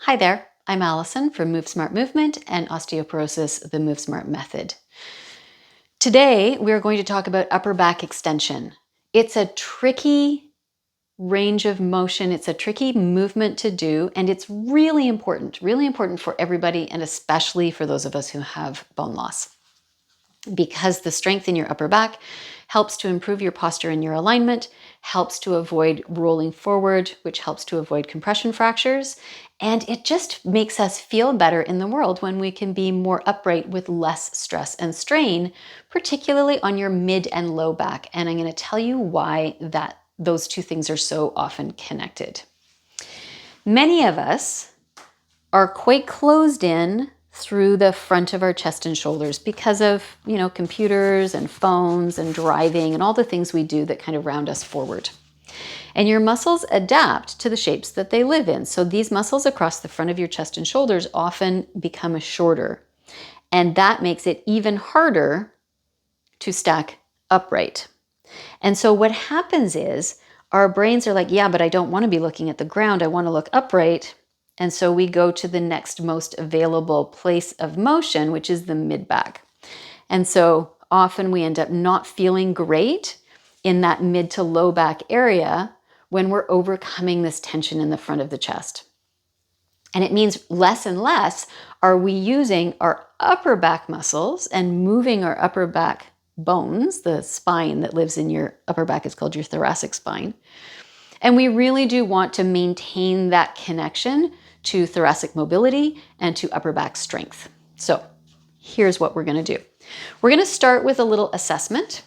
Hi there, I'm Allison from Move Smart Movement and Osteoporosis, the Move Smart Method. Today, we're going to talk about upper back extension. It's a tricky range of motion. It's a tricky movement to do, and it's really important for everybody, and especially for those of us who have bone loss. Because the strength in your upper back helps to improve your posture and your alignment, helps to avoid rolling forward, which helps to avoid compression fractures, and it just makes us feel better in the world when we can be more upright with less stress and strain, particularly on your mid and low back. And I'm going to tell you why those two things are so often connected. Many of us are quite closed in through the front of our chest and shoulders because of, computers and phones and driving and all the things we do that kind of round us forward. And your muscles adapt to the shapes that they live in. So these muscles across the front of your chest and shoulders often become shorter. And that makes it even harder to stack upright. And so what happens is our brains are like, yeah, but I don't want to be looking at the ground. I want to look upright. And so we go to the next most available place of motion, which is the mid-back. And so often we end up not feeling great in that mid to low back area when we're overcoming this tension in the front of the chest. And it means less and less are we using our upper back muscles and moving our upper back bones. The spine that lives in your upper back is called your thoracic spine. And we really do want to maintain that connection to thoracic mobility and to upper back strength. So here's what we're going to do. We're going to start with a little assessment.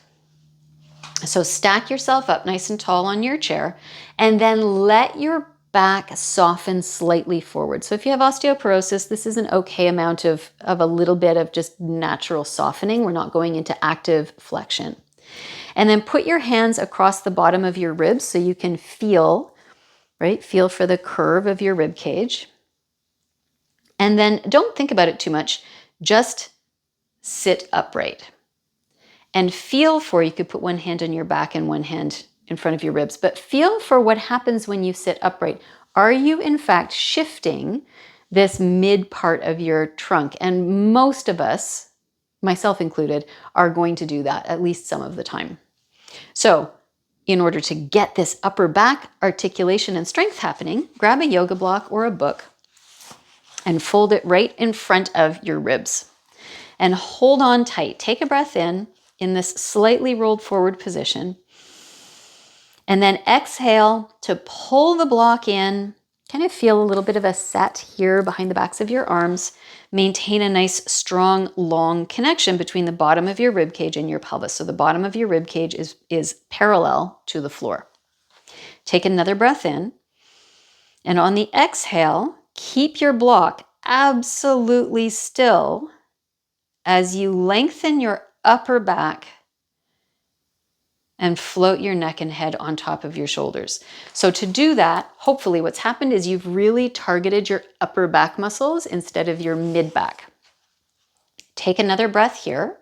So stack yourself up nice and tall on your chair, and then let your back soften slightly forward. So if you have osteoporosis, this is an okay amount of a little bit of just natural softening. We're not going into active flexion. And then put your hands across the bottom of your ribs so you can feel, right? Feel for the curve of your rib cage. And then don't think about it too much. Just sit upright. And feel for, you could put one hand on your back and one hand in front of your ribs, but feel for what happens when you sit upright. Are you in fact shifting this mid part of your trunk? And most of us, myself included, are going to do that at least some of the time. So in order to get this upper back articulation and strength happening, grab a yoga block or a book and fold it right in front of your ribs. And hold on tight. Take a breath in this slightly rolled forward position. And then exhale to pull the block in. Kind of feel a little bit of a set here behind the backs of your arms. Maintain a nice, strong, long connection between the bottom of your rib cage and your pelvis. So the bottom of your rib cage is parallel to the floor. Take another breath in. And on the exhale, keep your block absolutely still as you lengthen your upper back and float your neck and head on top of your shoulders. So to do that, hopefully what's happened is you've really targeted your upper back muscles instead of your mid back. Take another breath here.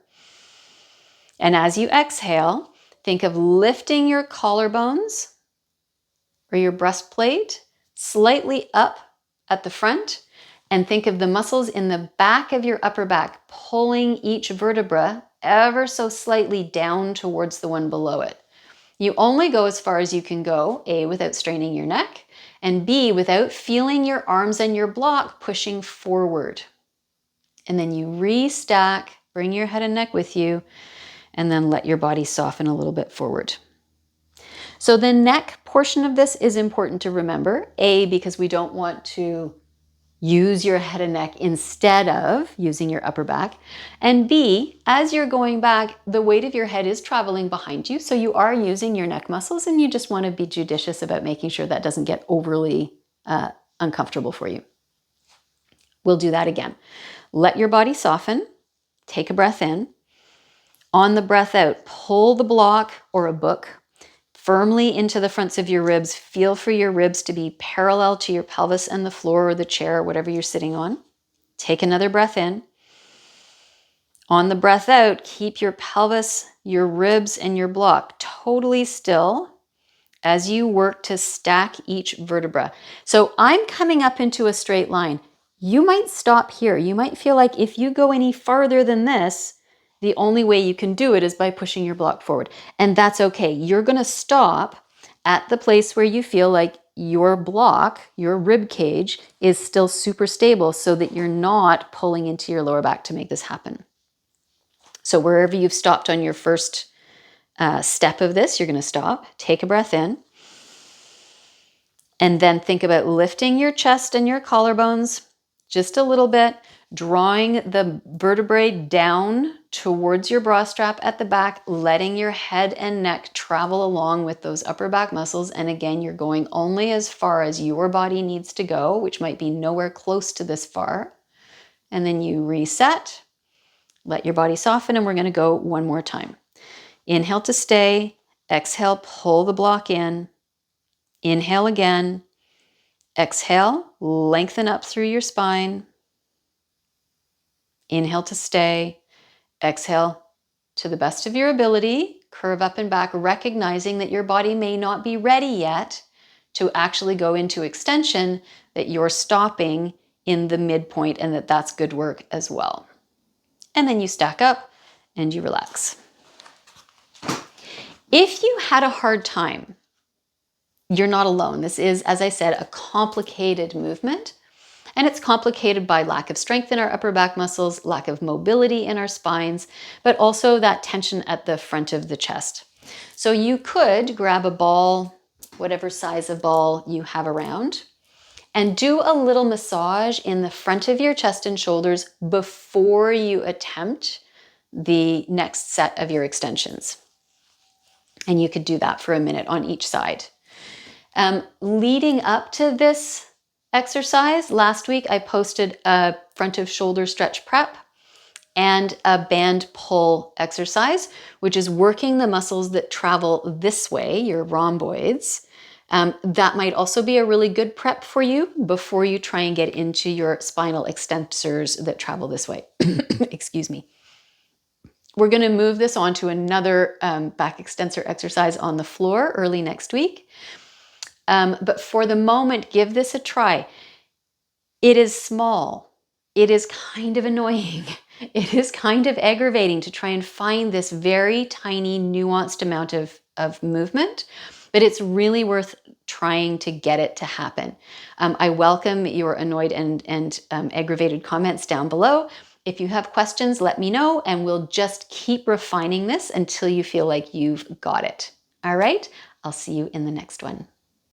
And as you exhale, think of lifting your collarbones or your breastplate slightly up at the front, and think of the muscles in the back of your upper back pulling each vertebra ever so slightly down towards the one below it. You only go as far as you can go, A, without straining your neck, and B, without feeling your arms and your block pushing forward. And then you restack, bring your head and neck with you, and then let your body soften a little bit forward. So the neck portion of this is important to remember, A, because we don't want to use your head and neck instead of using your upper back. And B, as you're going back, the weight of your head is traveling behind you. So you are using your neck muscles, and you just want to be judicious about making sure that doesn't get overly uncomfortable for you. We'll do that again. Let your body soften. Take a breath in. On the breath out, pull the block or a book firmly into the fronts of your ribs. Feel for your ribs to be parallel to your pelvis and the floor or the chair or whatever you're sitting on. Take another breath in. On the breath out, keep your pelvis, your ribs, and your block totally still as you work to stack each vertebra. So I'm coming up into a straight line. You might stop here. You might feel like if you go any farther than this, the only way you can do it is by pushing your block forward. And that's okay. You're going to stop at the place where you feel like your block, your rib cage, is still super stable so that you're not pulling into your lower back to make this happen. So wherever you've stopped on your first step of this, you're going to stop, take a breath in, and then think about lifting your chest and your collarbones just a little bit, drawing the vertebrae down towards your bra strap at the back, letting your head and neck travel along with those upper back muscles. And again, you're going only as far as your body needs to go, which might be nowhere close to this far. And then you reset, let your body soften, and we're going to go one more time. Inhale to stay, exhale, pull the block in, inhale again, exhale, lengthen up through your spine, inhale to stay, exhale to the best of your ability, curve up and back, recognizing that your body may not be ready yet to actually go into extension, that you're stopping in the midpoint and that that's good work as well. And then you stack up and you relax. If you had a hard time, you're not alone. This is, as I said, a complicated movement. And it's complicated by lack of strength in our upper back muscles, lack of mobility in our spines, but also that tension at the front of the chest. So you could grab a ball, whatever size of ball you have around, and do a little massage in the front of your chest and shoulders before you attempt the next set of your extensions. And you could do that for a minute on each side. Leading up to this exercise, last week I posted a front of shoulder stretch prep and a band pull exercise, which is working the muscles that travel this way, your rhomboids. That might also be a really good prep for you before you try and get into your spinal extensors that travel this way. Excuse me. We're going to move this on to another back extensor exercise on the floor early next week. But for the moment, give this a try. It is small. It is kind of annoying. It is kind of aggravating to try and find this very tiny, nuanced amount of movement, but it's really worth trying to get it to happen. I welcome your annoyed and aggravated comments down below. If you have questions, let me know, and we'll just keep refining this until you feel like you've got it. All right, I'll see you in the next one.